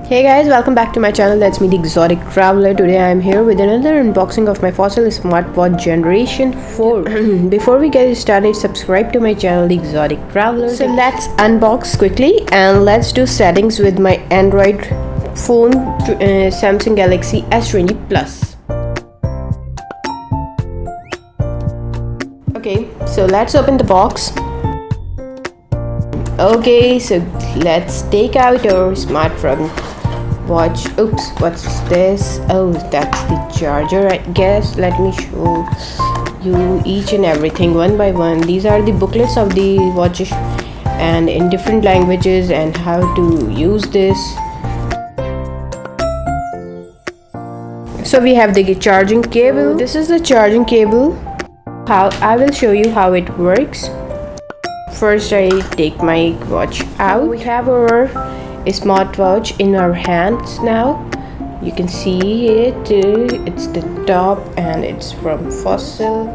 Hey guys, welcome back to my channel. That's me, the Exotic Traveler. Today I am here with another unboxing of my Fossil Smartwatch Generation 4. Before we get started, subscribe to my channel, the Exotic Traveler. So let's unbox quickly and let's do settings with my Android phone, Samsung Galaxy S20 Plus. Okay, so let's open the box. Okay, so let's take out our smartphone watch. Oops, what's this? Oh, that's the charger, I guess. Let me show you each and everything one by one. These are the booklets of the watches and in different languages and how to use this. So we have the charging cable. This is the charging cable. I will show you how it works. First, I take my watch out. We have our smartwatch in our hands now. You can see it. It's the top and it's from Fossil.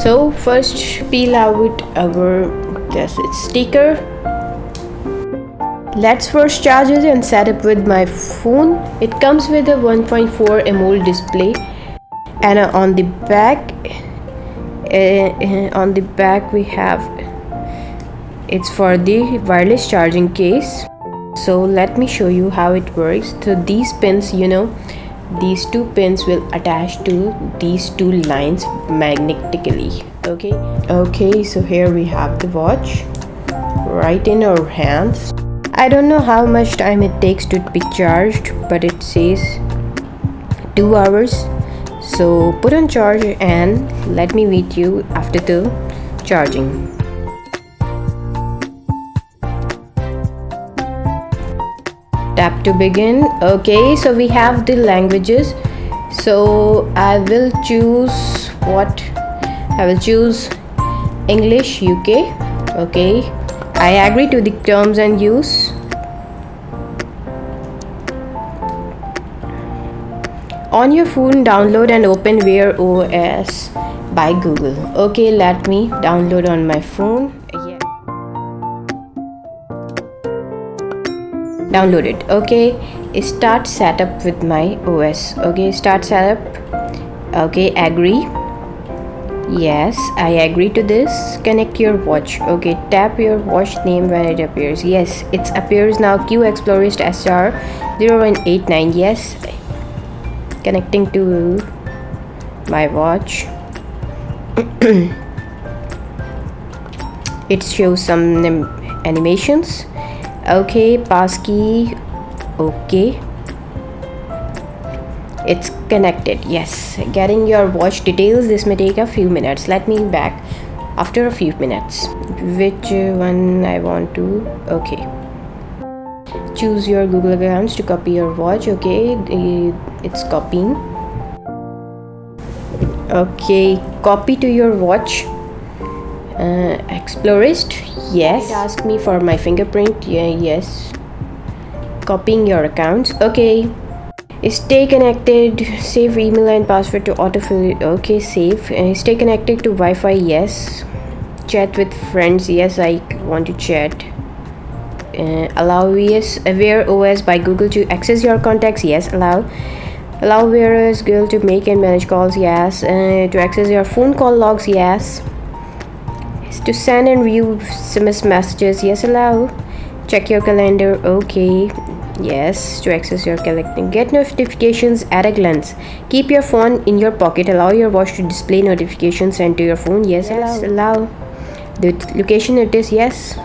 So first, peel out our sticker. Let's first charge it and set up with my phone. It comes with a 1.4 AMOLED display, and on the back we have it's for the wireless charging case. So let me show you how it works. So these pins, these two pins will attach to these two lines magnetically. Okay, so here we have the watch right in our hands. I don't know how much time it takes to be charged, but it says 2 hours. So put on charge and let me meet you after the charging. Tap to begin. Okay, so we have the languages. So I will choose English UK. Okay, I agree to the terms and use. On your phone, download and open Wear OS by Google. Okay, let me download on my phone. Download it. Okay, start setup with my OS. Okay, start setup. Okay, agree. Yes, I agree to this. Connect your watch. Okay, tap your watch name when it appears. Yes, it appears now. Explorist SR0189. Yes, connecting to my watch. It shows some animations. Okay, passkey. Okay, it's connected. Yes, getting your watch details. This may take a few minutes. Let me back after a few minutes. Which one I want to? Okay, choose your Google accounts to copy your watch. Okay, it's copying. Okay, copy to your watch. Explorist. Yes, it asked me for my fingerprint. Yes, copying your accounts. Okay, stay connected. Save email and password to autofill. Okay, save. Stay connected to Wi-Fi. Yes, chat with friends. Yes, I want to chat. Allow Wear OS by Google to access your contacts. Yes, allow Wear OS Google to make and manage calls. Yes, to access your phone call logs. Yes, to send and view SMS messages. Yes, allow. Check your calendar. Okay, yes, to access your calendar. Get notifications at a glance. Keep your phone in your pocket. Allow your watch to display notifications sent to your phone. Yes, allow. The location notice. Yes.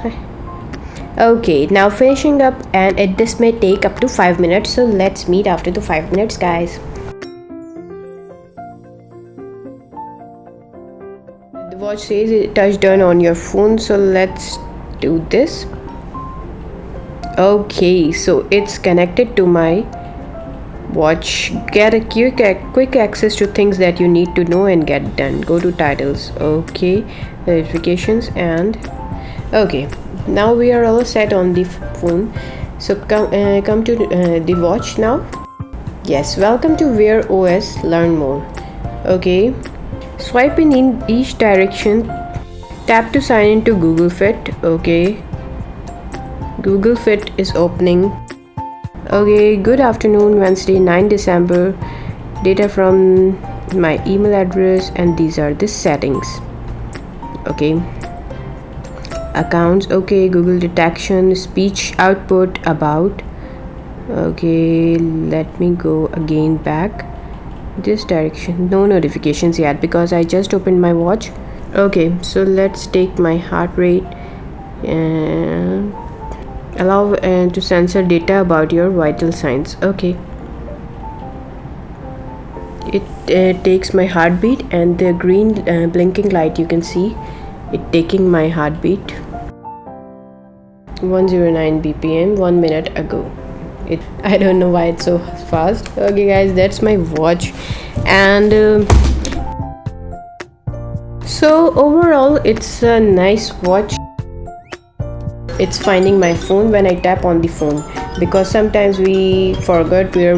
Okay, now finishing up, and this may take up to 5 minutes. So let's meet after the 5 minutes, guys. The watch says it touched down on your phone, so let's do this. Okay, so it's connected to my watch. Get a quick access to things that you need to know and get done. Go to titles. Okay, notifications, and okay, now we are all set on the phone. So come to the watch now. Yes, welcome to Wear OS. Learn more. Okay, swipe in each direction. Tap to sign into Google Fit. Okay, Google Fit is opening. Okay, good afternoon, Wednesday 9 December. Data from my email address, and these are the settings. Okay, accounts. Okay, Google detection, speech output, about. Okay, let me go again back this direction. No notifications yet because I just opened my watch. Okay, so let's take my heart rate and allow to censor data about your vital signs. Okay, it takes my heartbeat, and the green blinking light, you can see it taking my heartbeat. 109 bpm 1 minute ago. I don't know why it's so fast. Okay guys, that's my watch. And so overall it's a nice watch. It's finding my phone when I tap on the phone, because sometimes we forget where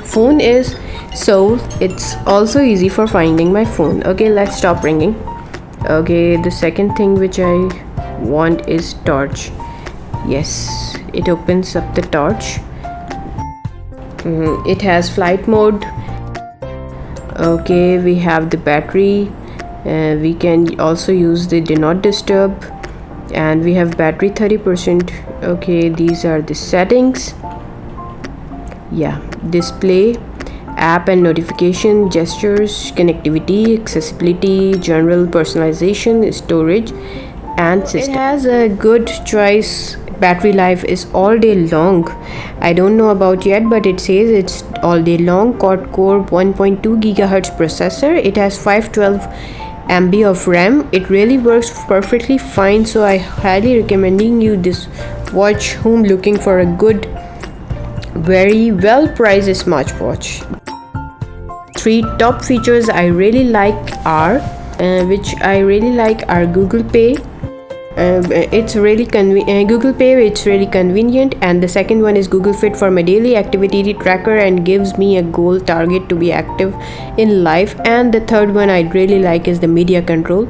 phone is, so it's also easy for finding my phone. Okay, let's stop ringing. Okay, the second thing which I want is torch. Yes, it opens up the torch. It has flight mode. Okay, we have the battery. We can also use the do not disturb, and we have battery 30%. Okay, these are the settings. Yeah, display, app and notification, gestures, connectivity, accessibility, general, personalization, storage, and system. It has a good choice. Battery life is all day long. I don't know about yet, but it says it's all day long. Quad-core 1.2 gigahertz processor. It has 512 MB of RAM. It really works perfectly fine, so I highly recommending you this watch whom looking for a good, very well priced smartwatch. 3 top features I really like are Google Pay. It's really Google Pay, it's really convenient, and the second one is Google Fit for my daily activity tracker and gives me a goal target to be active in life, and the third one I really like is the media control,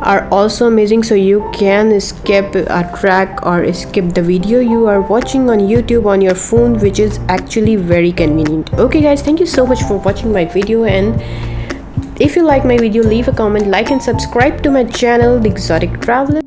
are also amazing, so you can skip a track or skip the video you are watching on YouTube on your phone, which is actually very convenient. Okay guys, thank you so much for watching my video, and if you like my video, leave a comment, like and subscribe to my channel, The Exotic Traveler.